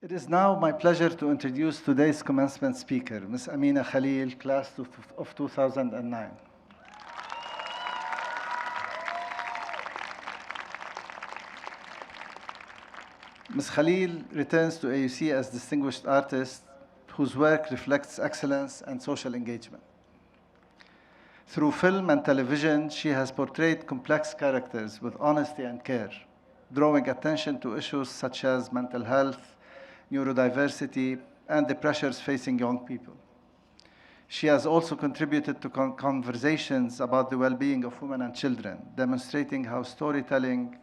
It is now my pleasure to introduce today's commencement speaker, Ms. Amina Khalil, class of 2009. Ms. Khalil returns to AUC as distinguished artist whose work reflects excellence and social engagement. Through film and television, she has portrayed complex characters with honesty and care, drawing attention to issues such as mental health, neurodiversity, and the pressures facing young people. She has also contributed to conversations about the well-being of women and children, demonstrating how storytelling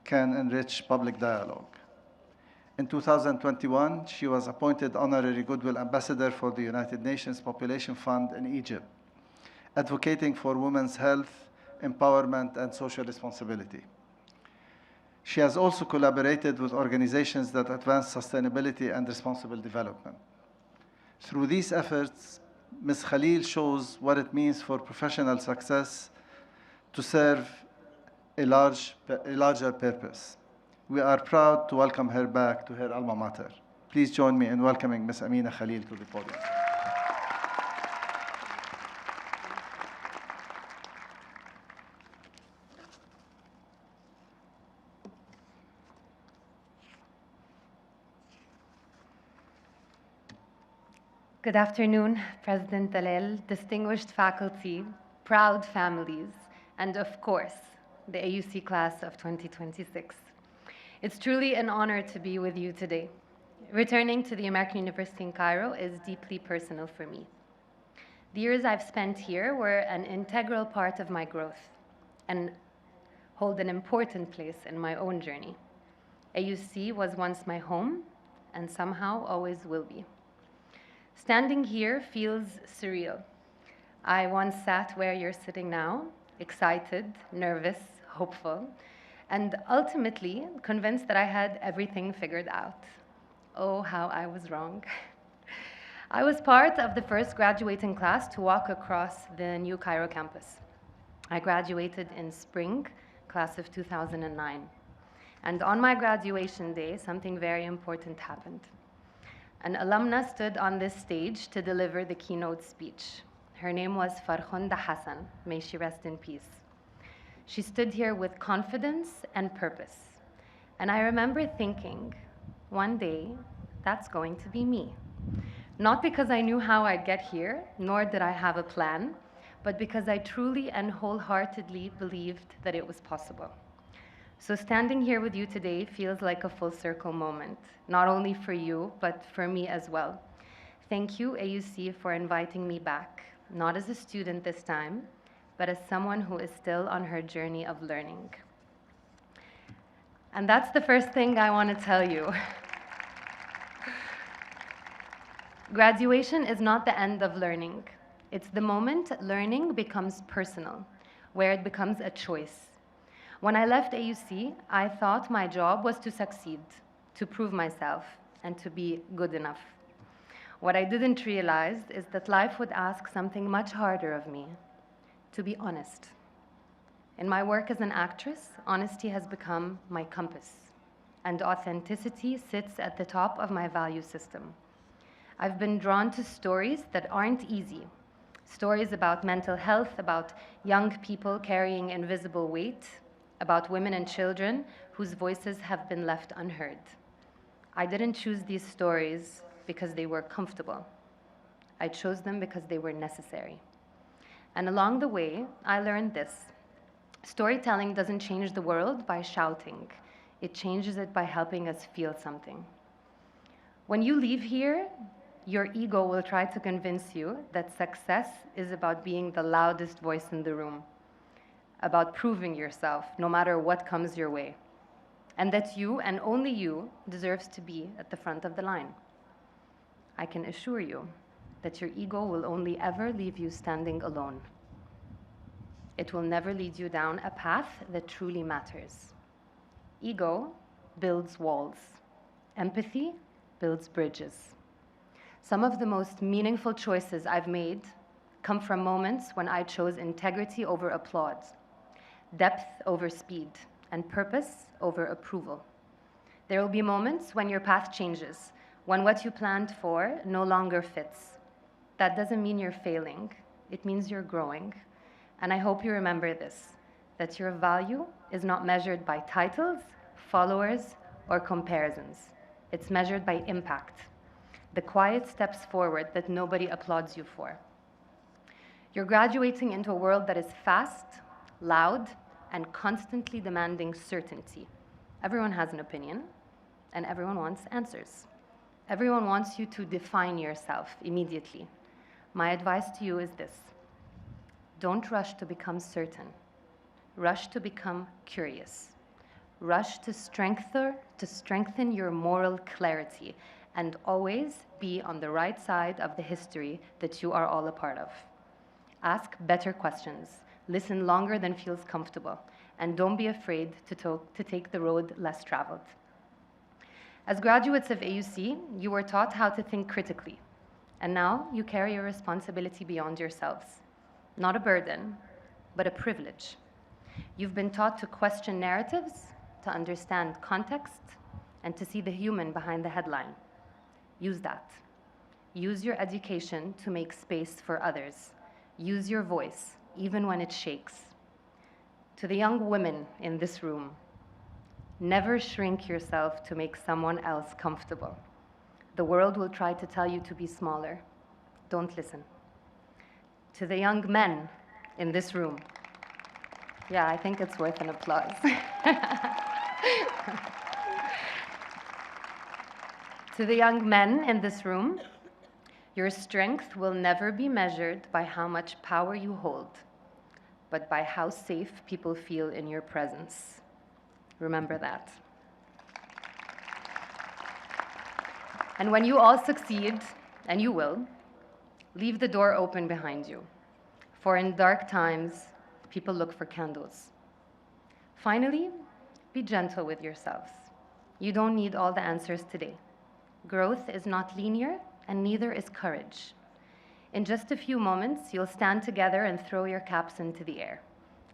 can enrich public dialogue. In 2021, she was appointed Honorary Goodwill Ambassador for the United Nations Population Fund in Egypt, advocating for women's health, empowerment, and social responsibility. She has also collaborated with organizations that advance sustainability and responsible development. Through these efforts, Ms. Khalil shows what it means for professional success to serve a larger purpose. We are proud to welcome her back to her alma mater. Please join me in welcoming Ms. Amina Khalil to the podium. Good afternoon, President Dalal, distinguished faculty, proud families, and of course, the AUC class of 2026. It's truly an honor to be with you today. Returning to the American University in Cairo is deeply personal for me. The years I've spent here were an integral part of my growth and hold an important place in my own journey. AUC was once my home and somehow always will be. Standing here feels surreal. I once sat where you're sitting now, excited, nervous, hopeful, and ultimately convinced that I had everything figured out. Oh, how I was wrong. I was part of the first graduating class to walk across the New Cairo campus. I graduated in spring, class of 2009. And on my graduation day, something very important happened. An alumna stood on this stage to deliver the keynote speech. Her name was Farkhunda Hassan. May she rest in peace. She stood here with confidence and purpose. And I remember thinking, one day, that's going to be me. Not because I knew how I'd get here, nor did I have a plan, but because I truly and wholeheartedly believed that it was possible. So standing here with you today feels like a full circle moment, not only for you, but for me as well. Thank you, AUC, for inviting me back, not as a student this time, but as someone who is still on her journey of learning. And that's the first thing I want to tell you. Graduation is not the end of learning. It's the moment learning becomes personal, where it becomes a choice. When I left AUC, I thought my job was to succeed, to prove myself, and to be good enough. What I didn't realize is that life would ask something much harder of me, to be honest. In my work as an actress, honesty has become my compass, and authenticity sits at the top of my value system. I've been drawn to stories that aren't easy, stories about mental health, about young people carrying invisible weight, about women and children whose voices have been left unheard. I didn't choose these stories because they were comfortable. I chose them because they were necessary. And along the way, I learned this. Storytelling doesn't change the world by shouting. It changes it by helping us feel something. When you leave here, your ego will try to convince you that success is about being the loudest voice in the room, about proving yourself no matter what comes your way, and that you and only you deserves to be at the front of the line. I can assure you that your ego will only ever leave you standing alone. It will never lead you down a path that truly matters. Ego builds walls. Empathy builds bridges. Some of the most meaningful choices I've made come from moments when I chose integrity over applause, depth over speed, and purpose over approval. There will be moments when your path changes, when what you planned for no longer fits. That doesn't mean you're failing. It means you're growing. And I hope you remember this, that your value is not measured by titles, followers, or comparisons. It's measured by impact, the quiet steps forward that nobody applauds you for. You're graduating into a world that is fast, loud, and constantly demanding certainty. Everyone has an opinion, and everyone wants answers. Everyone wants you to define yourself immediately. My advice to you is this: don't rush to become certain. Rush to become curious. Rush to strengthen your moral clarity, and always be on the right side of the history that you are all a part of. Ask better questions. Listen longer than feels comfortable. And don't be afraid to take the road less traveled. As graduates of AUC, you were taught how to think critically. And now you carry a responsibility beyond yourselves. Not a burden, but a privilege. You've been taught to question narratives, to understand context, and to see the human behind the headline. Use that. Use your education to make space for others. Use your voice, even when it shakes. To the young women in this room, never shrink yourself to make someone else comfortable. The world will try to tell you to be smaller. Don't listen. To the young men in this room, yeah, I think it's worth an applause. To the young men in this room, your strength will never be measured by how much power you hold, but by how safe people feel in your presence. Remember that. And when you all succeed, and you will, leave the door open behind you. For in dark times, people look for candles. Finally, be gentle with yourselves. You don't need all the answers today. Growth is not linear, and neither is courage. In just a few moments, you'll stand together and throw your caps into the air.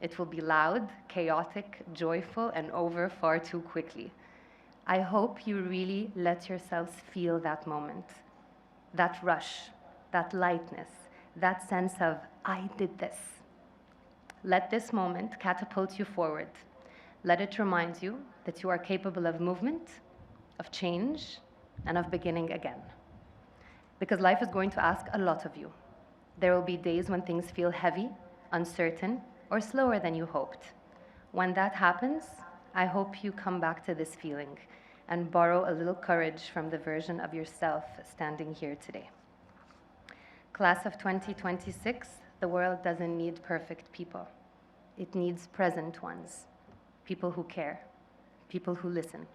It will be loud, chaotic, joyful, and over far too quickly. I hope you really let yourselves feel that moment, that rush, that lightness, that sense of, I did this. Let this moment catapult you forward. Let it remind you that you are capable of movement, of change, and of beginning again. Because life is going to ask a lot of you. There will be days when things feel heavy, uncertain, or slower than you hoped. When that happens, I hope you come back to this feeling and borrow a little courage from the version of yourself standing here today. Class of 2026, the world doesn't need perfect people. It needs present ones, people who care, people who listen,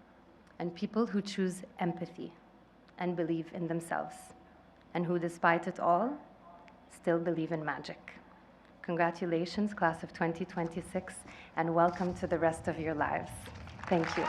and people who choose empathy and believe in themselves, and who, despite it all, still believe in magic. Congratulations, class of 2026, and welcome to the rest of your lives. Thank you.